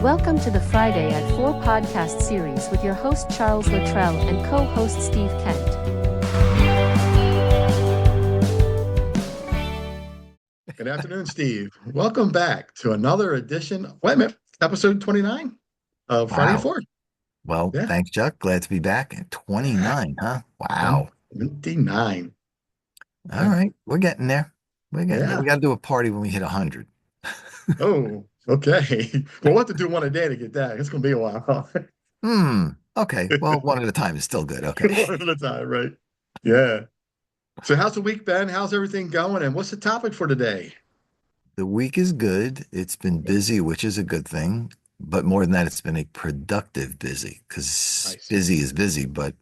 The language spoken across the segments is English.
Welcome to the Friday at 4 podcast series with your host Charles Luttrell and co-host Steve Kent. Good afternoon, Steve. Welcome back to another edition. Wait a minute, episode 29 of Friday at Wow. 4. Well, Yeah, thanks, Chuck. Glad to be back. At yeah, 29, huh? Wow. 29. All Yeah. right. We're getting there. We're getting there. We Yeah. got to do a party when we hit 100. Oh, okay. We'll have to do one a day to get that. It's going to be a while. Okay. Well, one at a time is still good. Okay. One at a time, right? Yeah. So, how's the week been? How's everything going? And what's the topic for today? The week is good. It's been busy, which is a good thing. But more than that, it's been a productive busy because Nice. busy is busy, but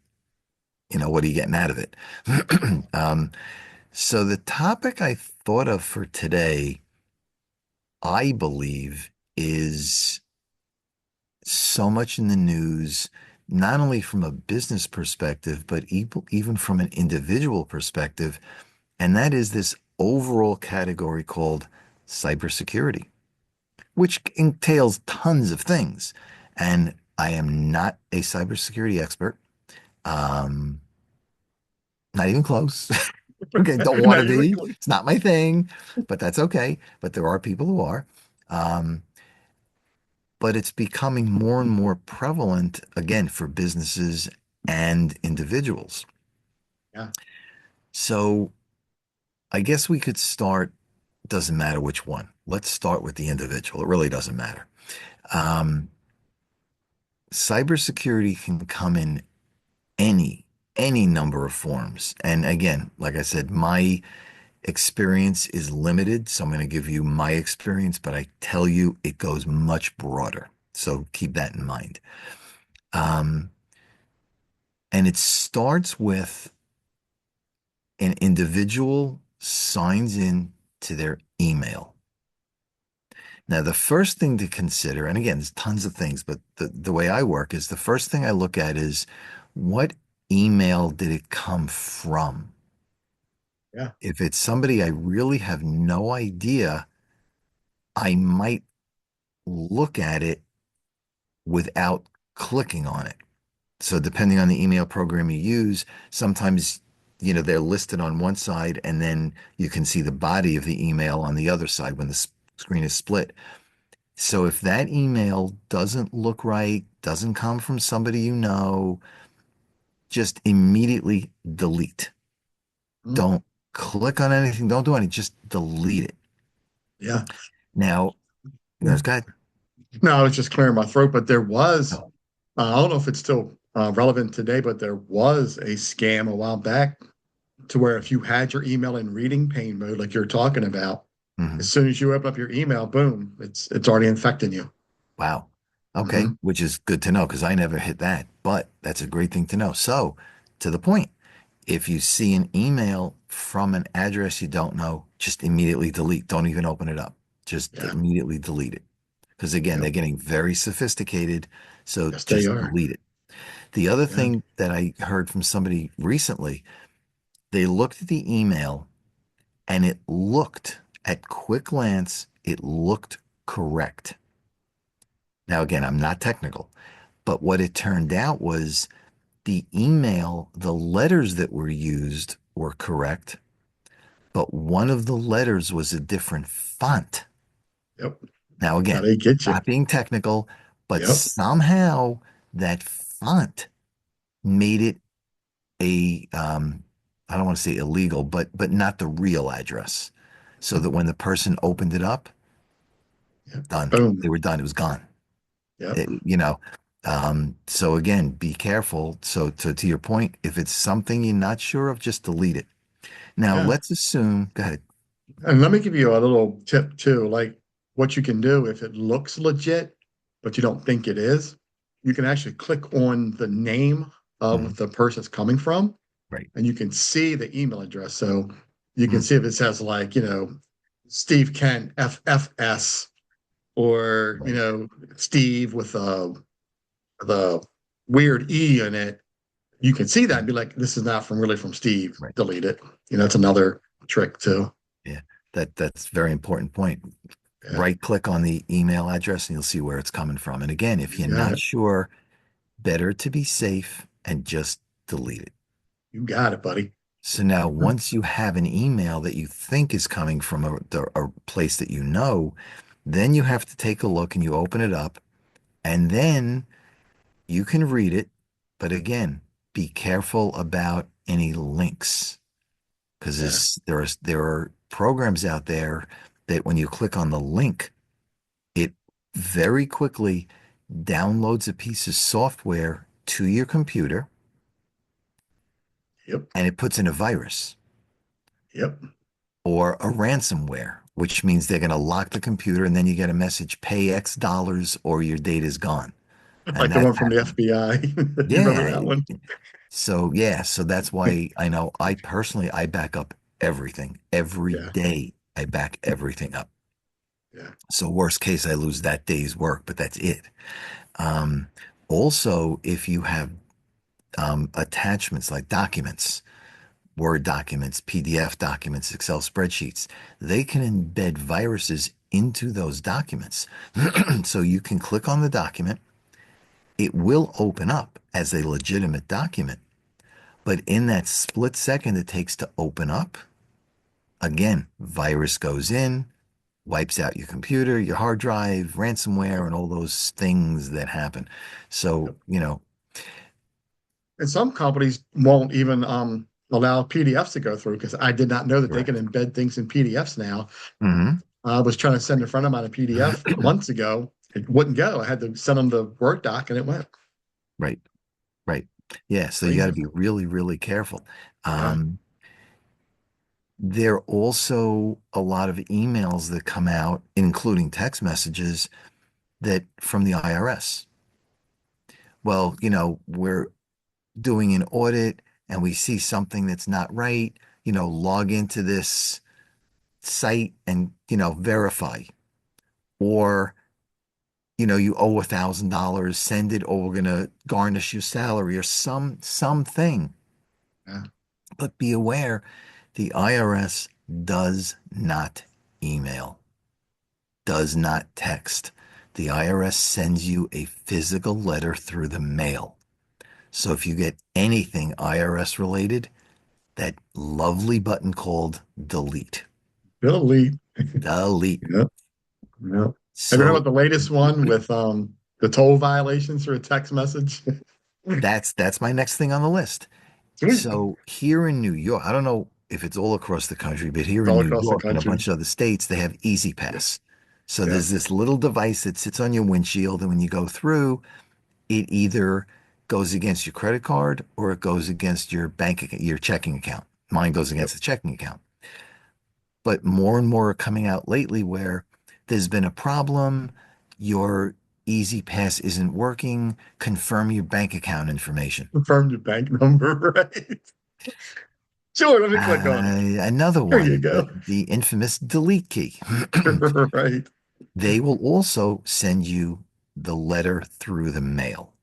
what are you getting out of it? Um, so the topic I thought of for today, I believe, is so much in the news, not only from a business perspective, but even from an individual perspective. And that is this overall category called cybersecurity, which entails tons of things. And I am not a cybersecurity expert, um, not even close. Okay, don't want Not to even be. close. It's not my thing, but that's okay. But there are people who are. Um, but it's becoming more and more prevalent again for businesses and individuals. Yeah. So I guess we could start, doesn't matter which one. Let's start with the individual. It really doesn't matter. Um, Cybersecurity can come in any number of forms. And again, like I said, my experience is limited, so I'm going to give you my experience, but I tell you it goes much broader. So keep that in mind. Um, And it starts with an individual signs in to their email. Now, the first thing to consider, and again, there's tons of things, but the way I work is the first thing I look at is what email did it come from? Yeah. If it's somebody I really have no idea, I might look at it without clicking on it. So depending on the email program you use, sometimes they're listed on one side and then you can see the body of the email on the other side when the screen is split. So if that email doesn't look right, doesn't come from somebody you know, just immediately delete. Mm. Don't click on anything, don't do anything, just delete it. Yeah. Now, Yeah. there's got No, I was just clearing my throat, but there was, oh, I don't know if it's still relevant today, but there was a scam a while back to where if you had your email in reading pain mode, like you're talking about, as mhm. soon as you open up your email, boom, it's already infecting you. Wow. Okay, Hmm. which is good to know because I never hit that, but that's a great thing to know. So, to the point, if you see an email from an address you don't know, just immediately delete. Don't even open it up. Just Yeah. immediately delete it. Because again, Yep. they're getting very sophisticated. So Yes, they just are. delete it. The other Yeah. thing that I heard from somebody recently, they looked at the email and it looked at quick glance, it looked correct. Now, again, I'm not technical, but what it turned out was the email, the letters that were used were correct, but one of the letters was a different font. Yep. Now, How again, they get you. not being technical, but Yep. somehow that font made it I don't want to say illegal, but not the real address. So that when the person opened it up, Yep. done. They Boom. were done. It was gone. Yep. So again, be careful. So to your point, if it's something you're not sure of, just delete it. Now Yeah. let's assume, go ahead. And let me give you a little tip too. Like what you can do if it looks legit, but you don't think it is, you can actually click on the name Mhm. of the person it's coming from, Right. and you can see the email address. So you can Mm. see if it says like, Steve Kent FFS or, Right. Steve with the weird E in it. You can see that Mm. and be like, this is not really from Steve. Right. Delete it. That's another trick too. Yeah. That's a very important point. Yeah. Right click on the email address and you'll see where it's coming from. And again, if You you're got not it. sure, better to be safe and just delete it. You got it, buddy. So now, once you have an email that you think is coming from a place that you know, then you have to take a look and you open it up, and then you can read it. But again, be careful about any links Yeah. because there are programs out there that when you click on the link, it very quickly downloads a piece of software to your computer Yep. and it puts in a virus Yep. or a ransomware, which means they're going to lock the computer and then you get a message, pay X dollars or your data is gone. And Like the that's one from the happened. FBI. You remember Yeah. that one? So yeah, so that's why I know I personally I back up everything. Every Yeah. day I back everything up. Yeah. So worst case I lose that day's work, but that's it. Um, Also, if you have attachments like documents, Word documents, PDF documents, Excel spreadsheets, they can embed viruses into those documents. So you can click on the document, it will open up as a legitimate document. But in that split second it takes to open up, again, virus goes in, wipes out your computer, your hard drive, ransomware, Yep. and all those things that happen. So, Yep. you know, And some companies won't even allow PDFs to go through because I did not know that they can correct. embed things in PDFs now. Hmm. I was trying to send a friend of mine a PDF months ago. It wouldn't go. I had to send them the Word doc and it went. Right, right. Yeah, so you got to Crazy. be really, really careful. Yeah. Um, there are also a lot of emails that come out, including text messages that from the IRS. Well, we're doing an audit and we see something that's not right, log into this site and, verify. Or, you owe $1,000, send it, or we're gonna garnish your salary or something. Yeah. But be aware, the IRS does not email, does not text. The IRS sends you a physical letter through the mail. So if you get anything IRS related, that lovely button called delete. Delete. Delete. Yep. Yep. Have you heard about So the latest one with the toll violations through a text message? that's my next thing on the list. Sweet. So here in New York, I don't know if it's all across the country, but here It's in all New across the York and a country. bunch of other states, they have Easy Yeah. Pass. So Yeah. there's this little device that sits on your windshield, and when you go through, it either goes against your credit card or it goes against your your checking account. Mine goes Yep. against the checking account. But more and more are coming out lately where there's been a problem, your Easy Pass isn't working, confirm your bank account information. Confirm your bank number, right? Sure, let me click on it. Another There you one, go. the infamous delete key. Right. They will also send you the letter through the mail.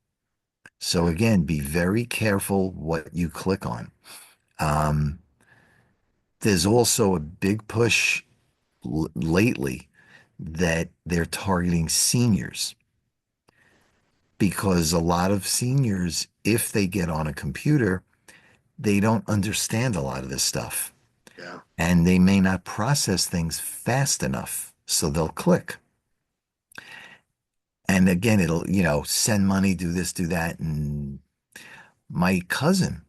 So Yeah. again, be very careful what you click on. Um, there's also a big push lately that they're targeting seniors because a lot of seniors, if they get on a computer, they don't understand a lot of this stuff Yeah. and they may not process things fast enough. So they'll click. And again, it'll, send money, do this, do that. And my cousin,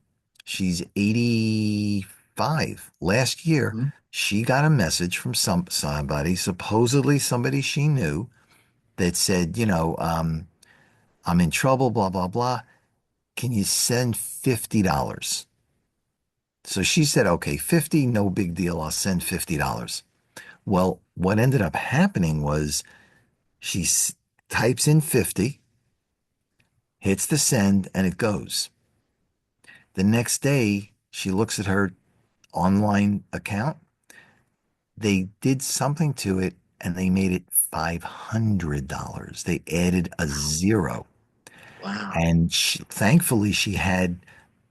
she's 85. Last year, Mhm. she got a message from somebody, supposedly somebody she knew, that said, I'm in trouble, blah, blah, blah. Can you send $50? So she said, okay, 50, no big deal. I'll send $50. Well, what ended up happening was she types in 50, hits the send, and it goes. The next day, she looks at her online account. They did something to it and they made it $500. They added a zero. Wow. And thankfully, she had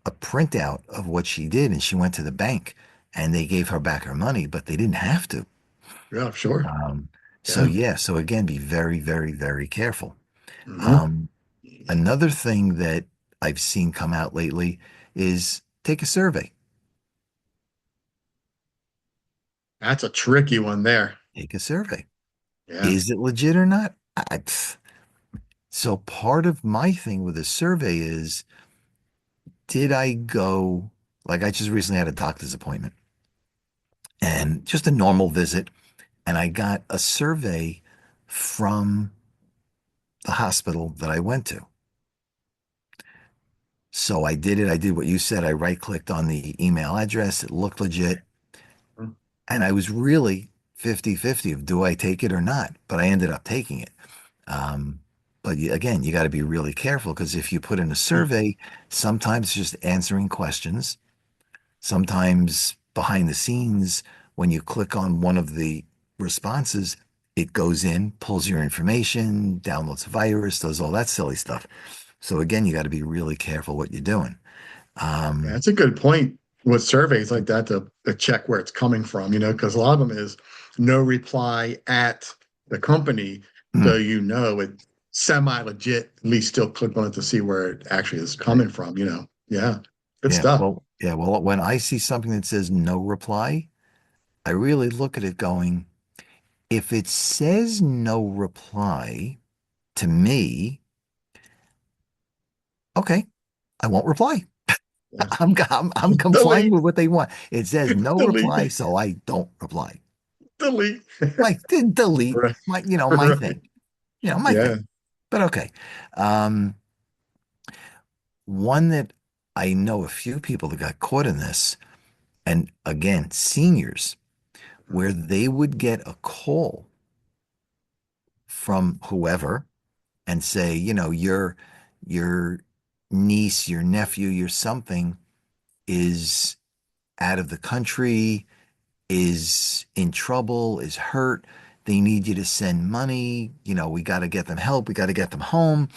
a printout of what she did and she went to the bank and they gave her back her money, but they didn't have to. Yeah, sure. Um, So Yeah. yeah, so again, be very, very, very careful. Hmm. Um, Another thing that I've seen come out lately is take a survey. That's a tricky one there. Take a survey. Yeah. Is it legit or not? So part of my thing with a survey is, did I go, like I just recently had a doctor's appointment and just a normal visit, and I got a survey from the hospital that I went to. So I did it. I did what you said. I right clicked on the email address. It looked legit. Mm. And I was really 50-50 of do I take it or not? But I ended up taking it. Um, but again, you got to be really careful because if you put in a survey, sometimes just answering questions, sometimes behind the scenes, when you click on one of the responses, it goes in, pulls your information, downloads a virus, does all that silly stuff. So again, you got to be really careful what you're doing. Yeah, Um, that's a good point with surveys like that to check where it's coming from, because a lot of them is no reply at the company. So mm, it's semi legit, at least still click on it to see where it actually is right. coming from. Yeah, good Yeah. stuff. Well, when I see something that says no reply, I really look at it going, if it says no reply to me, okay, I won't reply. Yeah. I'm complying Delete, with what they want. It says no delete, reply, so I don't reply. delete. Like delete Right, my right. thing, my thing. Yeah. But okay. Um, One that I know a few people that got caught in this, and again, seniors, where they would get a call from whoever and say, your niece, your nephew, your something is out of the country, is in trouble, is hurt. They need you to send money. We got to get them help. We got to get them home,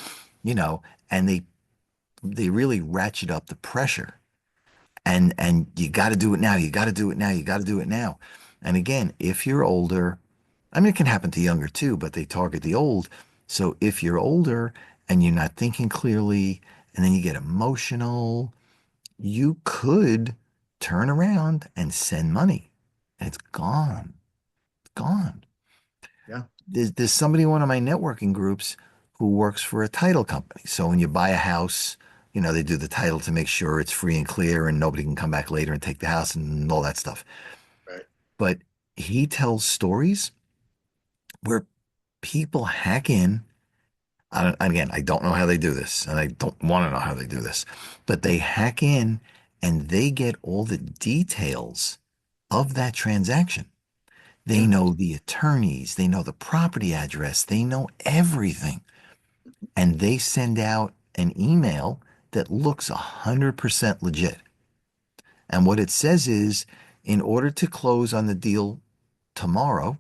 you know, and they really ratchet up the pressure. And you got to do it now. You got to do it now. You got to do it now. And again, if you're older, I mean, it can happen to younger too, but they target the old. So if you're older and you're not thinking clearly, and then you get emotional, you could turn around and send money. And it's gone. It's gone. Yeah. There's somebody in one of my networking groups who works for a title company. So when you buy a house, they do the title to make sure it's free and clear and nobody can come back later and take the house and all that stuff. Right. But he tells stories where people hack in. Again, I don't know how they do this, and I don't want to know how they do this, but they hack in and they get all the details of that transaction. They Yeah. know the attorneys, they know the property address, they know everything. And they send out an email that looks 100% legit. And what it says is, in order to close on the deal tomorrow,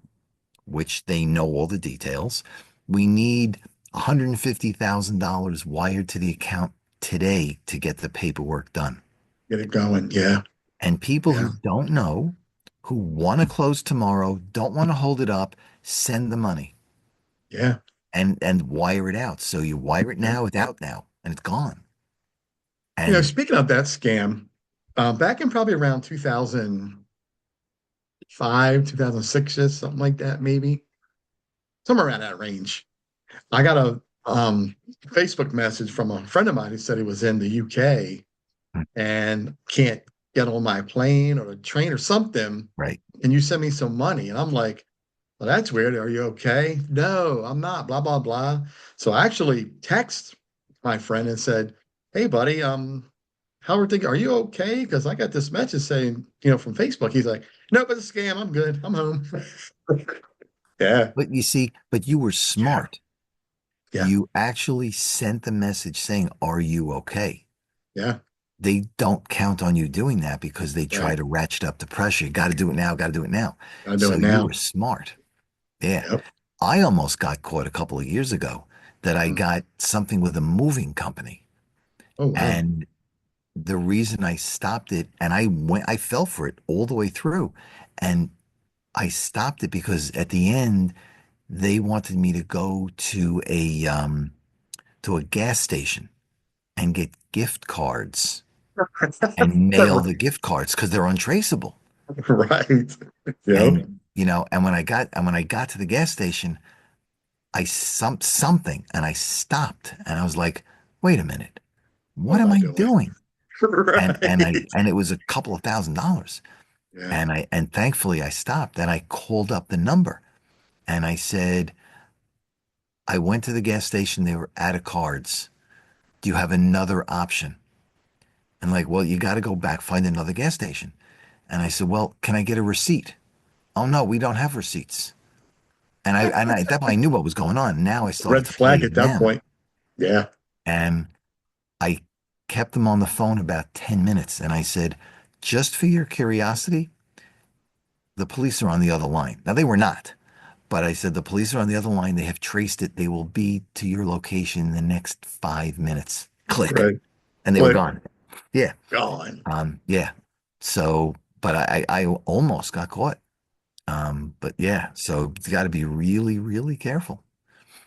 which they know all the details, we need $150,000 wired to the account today to get the paperwork done. Get it going. Yeah. And people Yeah. who don't know, who want to close tomorrow, don't want to hold it up, send the money Yeah. and wire it out. So you wire it Yeah. now, it's out now, and it's gone. And Speaking of that scam, back in probably around 2005, 2006, something like that, maybe somewhere around that range. I got a Facebook message from a friend of mine who said he was in the UK and can't get on my plane or a train or something. right. And you send me some money. And I'm like, well, that's weird. Are you okay? No, I'm not, blah, blah, blah. So I actually text my friend and said, hey, buddy, how are things? Are you okay? Because I got this message saying, from Facebook. He's like, nope, it's a scam. I'm good. I'm home. Yeah. But you see, but you were Yeah. smart. Yeah. You actually sent the message saying, are you okay? Yeah. They don't count on you doing that because they try Right. to ratchet up the pressure. You got to do it now, got to do it now. Gotta do So it you now. were smart. Yeah. Yep. I almost got caught a couple of years ago that I Mm. got something with a moving company. Oh, wow. And the reason I stopped it and I fell for it all the way through. And I stopped it because at the end, they wanted me to go to a gas station and get gift cards and mail the gift cards because they're untraceable. Right. Yep. And when I got to the gas station, I something and I stopped and I was like, wait a minute, What what am am I I doing? doing? Right. And it was a couple of $1,000. Yeah. And thankfully I stopped and I called up the number and I said, I went to the gas station, they were out of cards. Do you have another option? And like, well, you got to go back, find another gas station. And I said, well, can I get a receipt? Oh no, we don't have receipts. At that point I knew what was going on. Now I started Red to play flag at that them. point. Yeah. And I kept them on the phone about 10 minutes. And I said, just for your curiosity, the police are on the other line. Now they were not, but I said, the police are on the other line. They have traced it. They will be to your location in the next 5 minutes. Click. Right. And they were Click. gone. Yeah. Gone. Yeah. So, but I almost got caught. But yeah, so you got to be really, really careful.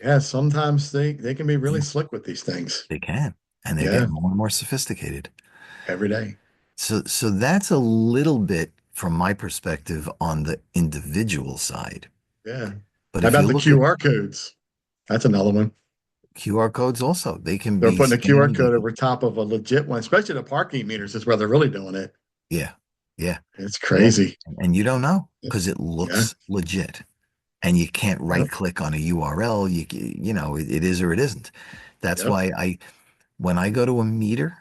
Yeah. Sometimes they can be really Yeah, slick with these things. they can. And they're Yeah. getting more and more sophisticated. Every day. So that's a little bit from my perspective on the individual side. Yeah. But How if you about the look at QR codes? That's another one. QR codes also, they can They're be putting a QR scammy. code over top of a legit one, especially the parking meters is where they're really doing it. Yeah. Yeah. It's Yeah. crazy. And you don't know because it Yeah. looks legit and you can't right Yep. click on a URL. It is or it isn't. That's Yep. why when I go to a meter,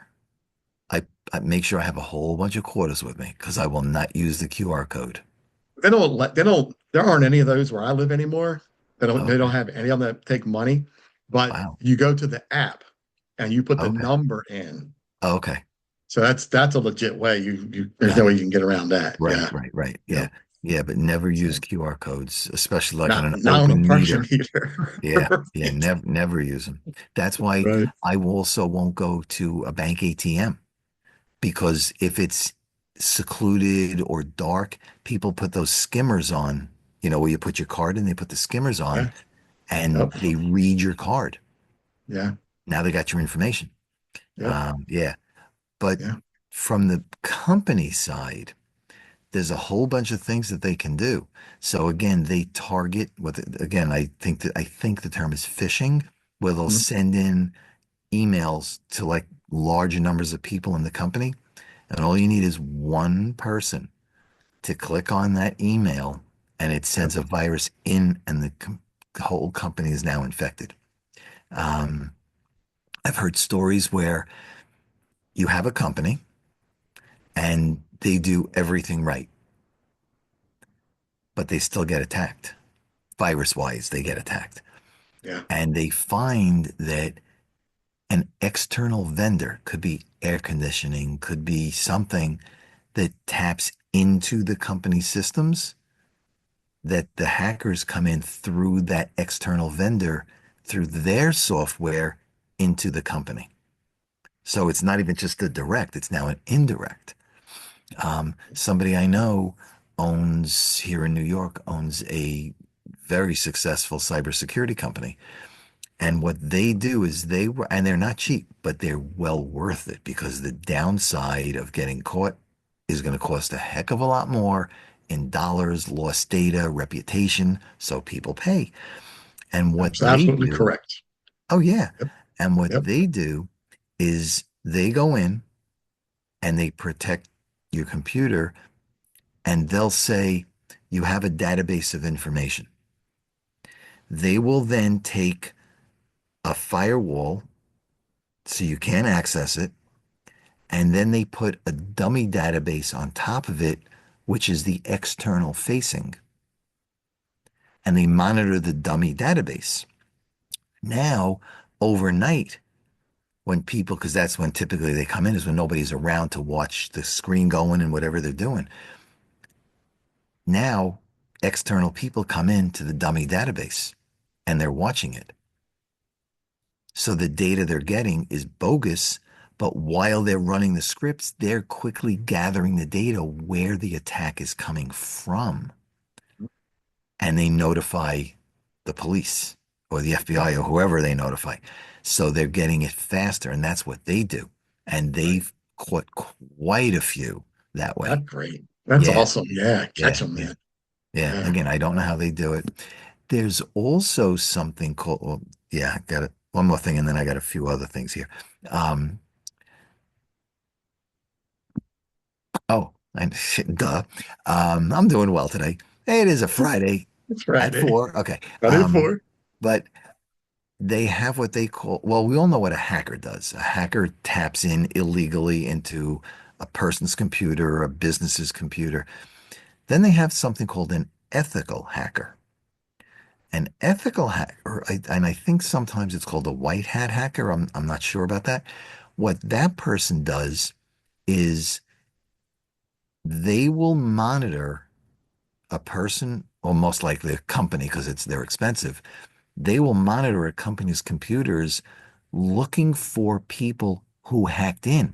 I make sure I have a whole bunch of quarters with me because I will not use the QR code. There aren't any of those where I live anymore. They don't Okay. have any of them that take money, but Wow. you go to the app and you put the Okay. number in. Okay. So that's a legit way. You there's no Got way it. you can get around that. Right, Yeah. right, right. Yeah. Yep. Yeah, but never use So QR codes, especially like on not an not on a open parking meter. meter. Yeah. Yeah. Never use them. That's why Right. I also won't go to a bank ATM because if it's secluded or dark, people put those skimmers on, where you put your card in, they put the skimmers on Yeah. and Yep. they read your card. Yeah. Now they got your information. Yep. Yeah. But Yeah. from the company side, there's a whole bunch of things that they can do. So again, they target again, I think the term is phishing, where they'll Mhm. send in emails to like large numbers of people in the company. And all you need is one person to click on that email and it Yep. sends a virus in and the whole company is now infected. Um, I've heard stories where you have a company and they do everything right, but they still get attacked. Virus wise, they get attacked. Yeah. And they find that an external vendor could be air conditioning, could be something that taps into the company's systems, that the hackers come in through that external vendor, through their software into the company. So it's not even just a direct, it's now an indirect. Somebody I know owns here in New York owns a very successful cybersecurity company. And what they do is and they're not cheap, but they're well worth it because the downside of getting caught is going to cost a heck of a lot more in dollars, lost data, reputation. So people pay. And what That's they absolutely do, correct. oh yeah. Yep. And what Yep. they do is they go in and they protect your computer and they'll say, you have a database of information. They will then take a firewall so you can't access it. And then they put a dummy database on top of it, which is the external facing. And they monitor the dummy database. Now, overnight, because that's when typically they come in, is when nobody's around to watch the screen going and whatever they're doing. Now, external people come into the dummy database and they're watching it. So the data they're getting is bogus, but while they're running the scripts, they're quickly gathering the data where the attack is coming from. And they notify the police or the Yeah. FBI or whoever they notify. So they're getting it faster, and that's what they do. And Right. they've caught quite a few that way. That's great. That's Yeah, awesome. Yeah. Catch yeah, them, yeah, man. yeah. Yeah. Again, I don't know how they do it. There's also something called, well, yeah, I got it. One more thing, and then I got a few other things here. Um, and duh. I'm doing well today. It is a Friday It's at Friday. 4. Okay. Friday four. But they have what they call, well, we all know what a hacker does. A hacker taps in illegally into a person's computer or a business's computer. Then they have something called an ethical hacker. An ethical hacker, and I think sometimes it's called a white hat hacker. I'm not sure about that. What that person does is they will monitor a person, or most likely a company because they're expensive. They will monitor a company's computers looking for people who hacked in.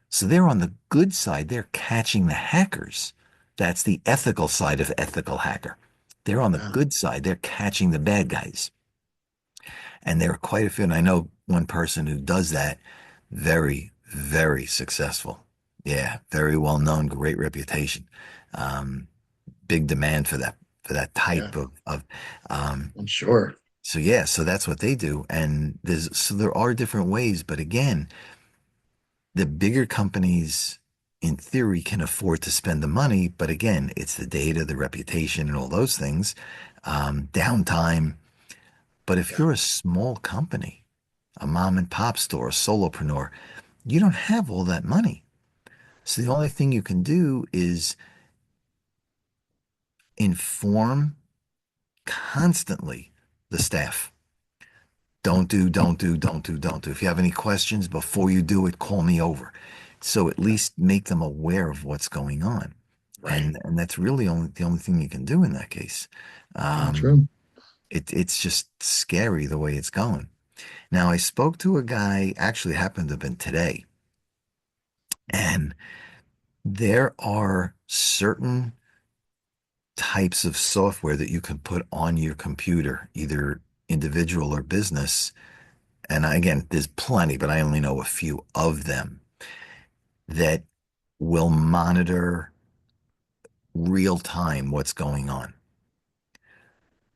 So they're on the good side. They're catching the hackers. That's the ethical side of ethical hacker. They're on the Yeah. good side. They're catching the bad guys. And there are quite a few. And I know one person who does that, very, very successful. Yeah, very well known, great reputation. Um, Big demand for that Yeah. type of um, I'm sure. so yeah, so that's what they do. And there are different ways, but again, the bigger companies in theory can afford to spend the money, but again, it's the data, the reputation, and all those things, downtime. But if Yeah. you're a small company, a mom and pop store, a solopreneur, you don't have all that money. So the only thing you can do is inform constantly the staff. Don't do. If you have any questions before you do it, call me over. So at Yeah. least make them aware of what's going on. Right. And that's really the only thing you can do in that case. Yeah. Um, True. it's just scary the way it's going. Now, I spoke to a guy, actually happened to have been today, and there are certain types of software that you can put on your computer, either individual or business. And again, there's plenty, but I only know a few of them that will monitor real time what's going on.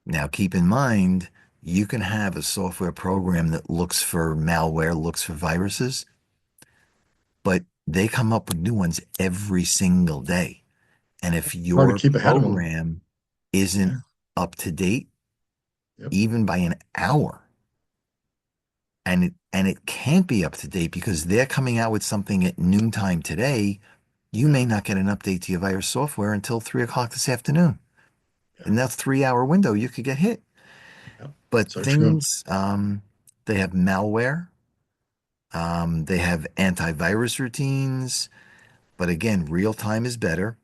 Now, keep in mind, you can have a software program that looks for malware, looks for viruses, but they come up with new ones every single day. And if Hard to your keep ahead of them. program isn't Yeah. up to date, Yep. even by an hour, and it can't be up to date because they're coming out with something at noontime today, you Yeah. may not get an update to your virus software until 3 o'clock this afternoon. Yeah. In that 3 hour window, you could get hit. Yep. But So true. they have malware, they have antivirus routines. But again, real time is better,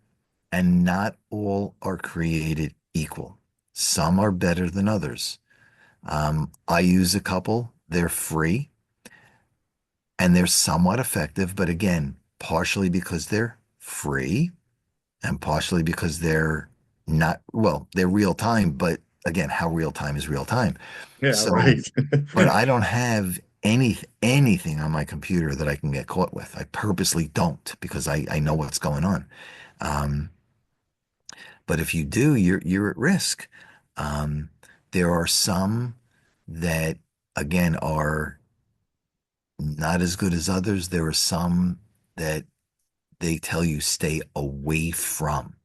and not all are created equal. Some are better than others. I use a couple, they're free and they're somewhat effective, but again, partially because they're free and partially because they're not, well, they're real time, but again, how real time is real time. Yeah. So, Right. but I don't have anything on my computer that I can get caught with. I purposely don't because I know what's going on. Um, but if you do, you're at risk. Um, there are some that again are not as good as others. There are some that they tell you stay away from.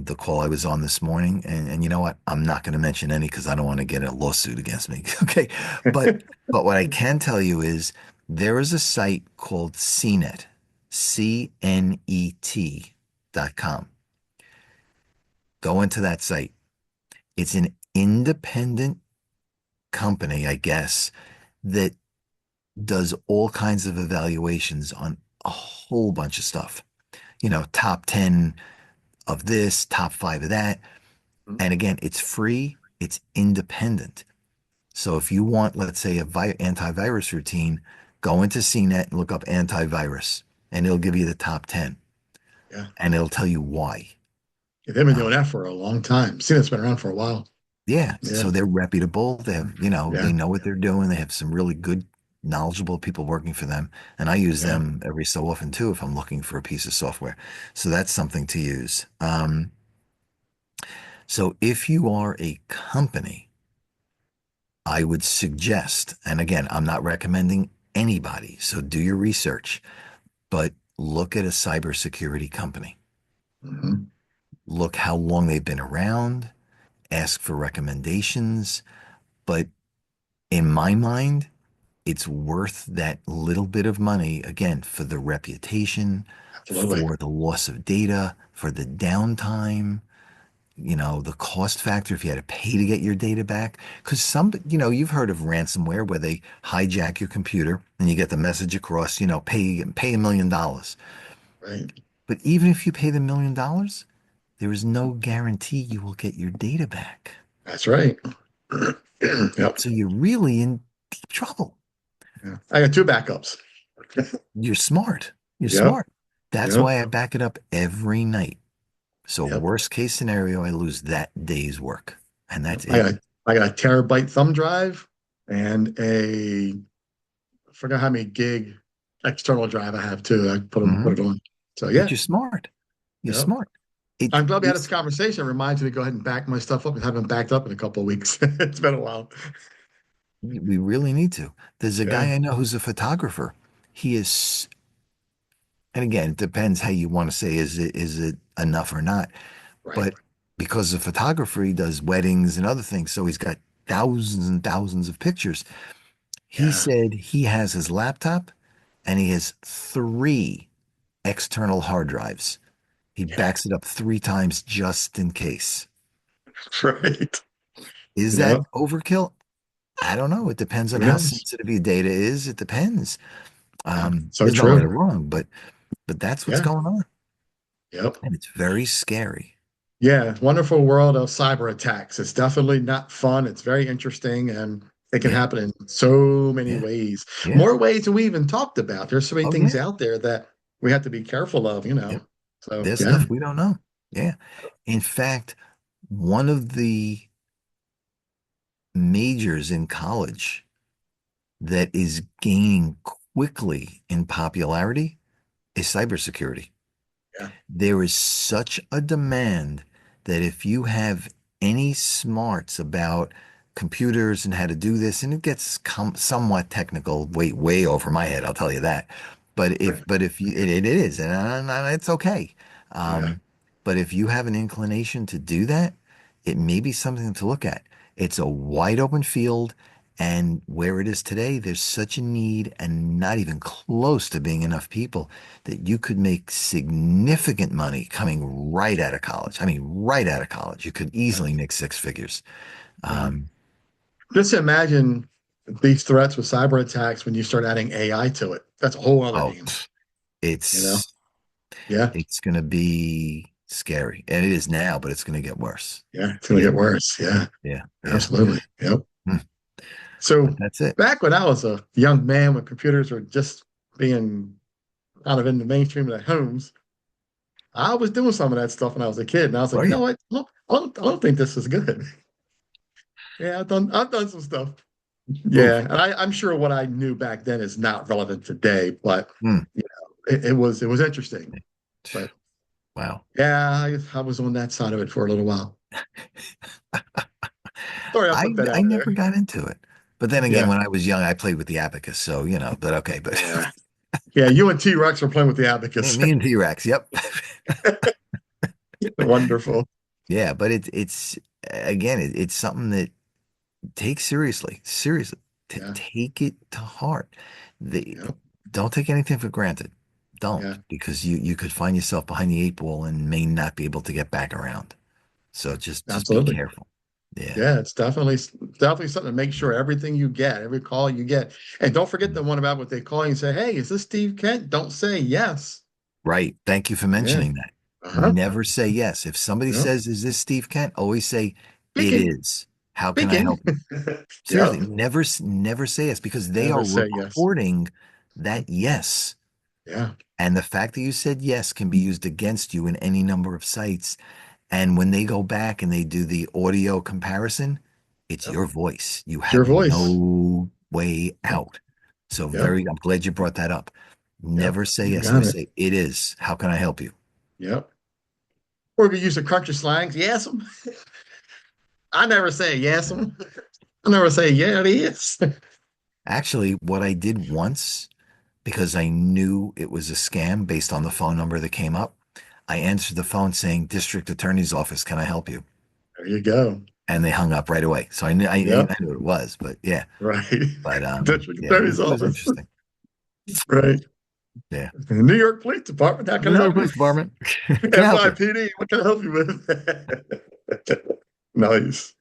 The call I was on this morning, and you know what? I'm not going to mention any because I don't want to get a lawsuit against me. Okay. But but what I can tell you is there is a site called CNET, CNET.com. Go into that site. It's an independent company, I guess, that does all kinds of evaluations on a whole bunch of stuff. Top 10 of this, top 5 of that. And again, it's free, it's independent. So if you want, let's say, a antivirus routine, go into CNET and look up antivirus, and it'll give you the top 10, Yeah. and it'll tell you why. They've been Uh, doing that for a long time. See, that's been around for a while. Yeah, Yeah. so they're reputable. They have, Yeah. they know what they're doing. They have some really good, knowledgeable people working for them. And I use Yeah. them every so often too if I'm looking for a piece of software. So that's something to use. So if you are a company, I would suggest, and again, I'm not recommending anybody, so do your research, but look at a cybersecurity company. Mhm. Look how long they've been around, ask for recommendations. But in my mind, it's worth that little bit of money, again, for the reputation, Absolutely. for the loss of data, for the downtime, the cost factor if you had to pay to get your data back. Because you've heard of ransomware where they hijack your computer and you get the message across, pay $1 million. Right. But even if you pay the $1 million, there is no guarantee you will get your data back. That's right. Yep. So you're really in deep trouble. Yeah. I got two backups. You're smart. You're Yep. smart. That's Yep. why I back it up every night. So Yep. worst case scenario, I lose that day's work, and Yep. that's I it. got I got a terabyte thumb drive and I forgot how many gig external drive I have too. I Hmm. put it on. So But yeah. you're smart. You're Yep. smart. It I'm glad we had this this conversation. It reminds me to go ahead and back my stuff up. I haven't backed up in a couple of weeks. It's been a while. we really need to. There's a Yeah. guy I know who's a photographer. He is, and again, it depends how you want to say is it enough or not. Right. But because of photographer, he does weddings and other things, so he's got thousands and thousands of pictures. He Yeah. said he has his laptop and he has three external hard drives. He Yeah. backs it up three times just in case. Right. Is Yeah. that overkill? I don't know. It depends on Who how knows? sensitive your data is. It depends. Yeah. So There's no right or true. wrong, but that's what's Yeah. going on, Yep. and it's very scary. Yeah. Wonderful world of cyber attacks. It's definitely not fun. It's very interesting and it can Yeah, happen in so many yeah, ways. yeah. More ways than we even talked about. There's so many Oh things yeah, out there that we have to be careful of, yeah. So There's yeah. stuff we don't know. Yeah. In fact, one of the majors in college that is gaining quickly in popularity is cybersecurity. Yeah. There is such a demand that if you have any smarts about computers and how to do this, and it gets somewhat technical, way over my head, I'll tell you that. But if you, it is, and it's okay. Yeah. Um, but if you have an inclination to do that, it may be something to look at. It's a wide open field, and where it is today, there's such a need, and not even close to being enough people that you could make significant money coming right out of college. I mean, right out of college, you could Yeah. easily make six figures. Yeah. Um, Just imagine these threats with cyber attacks when you start adding AI to it. That's a whole other oh, game, you know? it's Yeah. it's going to be scary, and it is now, but it's going to get worse. Yeah. It's going to Yeah, get worse. Yeah. yeah, yeah. Absolutely. Yep. Hmm. But So that's it. back when I was a young man, when computers were just being kind of in the mainstream of the homes, I was doing some of that stuff when I was a kid. And I was Oh like, you know yeah, what? I don't think this is good. Yeah, I've done some stuff. Yeah. oof. And I'm sure what I knew back then is not relevant today, but Hmm. it was interesting. But Wow. yeah, I was on that side of it for a little while. Sorry, I I put that I out there. never got into it, but then again, Yeah. when I was young, I played with the abacus, so but okay, but Yeah. Yeah. You and T Rex were playing with the abacus. me and T-Rex, yep. Wonderful. Yeah, but it's again, it's something that take seriously, seriously, Yeah. take it to heart. The, Yeah. don't take anything for granted. Don't, Yeah. because you could find yourself behind the eight ball and may not be able to get back around. So just be Absolutely. careful. Yeah, Yeah, it's definitely something to make sure everything you get, every call you get. And don't forget the one about what they call you and say, hey, is this Steve Kent? Don't say yes. right. Thank you for Yeah. mentioning that. Uh-huh. Never say yes. If somebody Yep. says, "Is this Steve Kent?" Always say, "It Speaking. is. How can I Speaking. help you?" Seriously, Yep. never say yes because they Never are say yes. recording that yes. Yeah. And the fact that you said yes can be used against you in any number of sites. And when they go back and they do the audio comparison, it's Yep. your voice. You It's your have voice. no way out. So Yep. I'm glad you brought that up. Yep. Never say You yes, got always it. say it is. How can I help you? Yep. Or we could use the cruncher slangs. Yes. I never say yes. I never say, yeah, it is. Actually, what I did once, because I knew it was a scam based on the phone number that came up, I answered the phone saying, District Attorney's Office, can I help you? There you go. And they hung up right away. So I knew Yep. I knew what it was, but yeah. Right. But District yeah, Attorney's it was Office. interesting. Right. Yeah. New York Police Department. How can I New York help you? Police Department. Can I help you? NYPD. What can I help you with? Nice.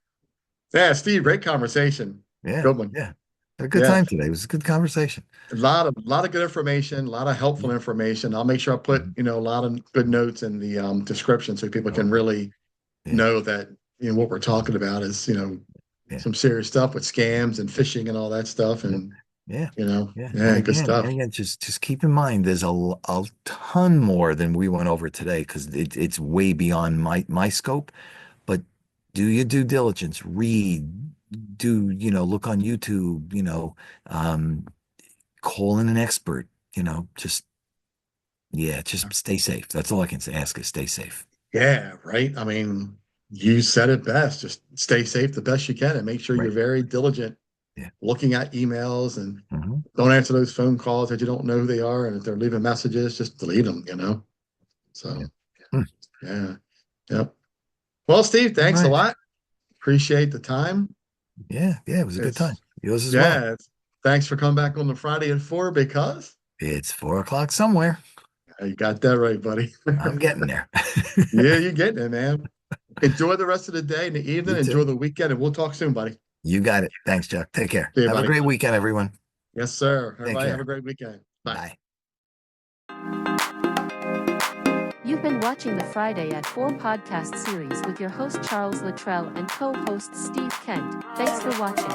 Yeah, Steve, great conversation. Yeah, Good one. yeah. Had a good Yeah. time today. It was a good conversation. A lot of good information, a lot of helpful information. I'll make sure I put, Mhm. a lot of good notes in the description so people can Okay. really Yeah, know that, what we're talking about is, yeah. some serious stuff with scams and phishing and all that stuff. Yep. And, Yeah, yeah. yeah, good stuff. Just keep in mind, there's a ton more than we went over today because it's way beyond my scope. But do your due diligence, read, look on YouTube, um, call in an expert, just stay safe. That's all I can say. Ask is stay safe. Yeah, right. I mean, you said it best. Just stay safe the best you can and make sure you're Right. very diligent Yeah. looking at emails and Hmm. don't answer those phone calls that you don't know who they are. And if they're leaving messages, just delete them. So, Yeah. Hmm. yeah. Yep. Well, Steve, All thanks a right. lot. Appreciate the time. Yeah. Yeah. It was a good time. It's, Yours as well. yeah. Thanks for coming back on the Friday at 4 because It's 4 o'clock somewhere. you got that right, buddy. I'm getting there. Yeah, you're getting it, man. Enjoy the rest of the day and the evening. You Enjoy too. the weekend, and we'll talk soon, buddy. You got it. Thanks, Chuck. Take care. See you, Have a buddy. great weekend, everyone. Yes, sir. Take Everybody have a care. great weekend. Bye. Bye. You've been watching the Friday at 4 podcast series with your host Charles Luttrell and co-host Steve Kent. Thanks for watching.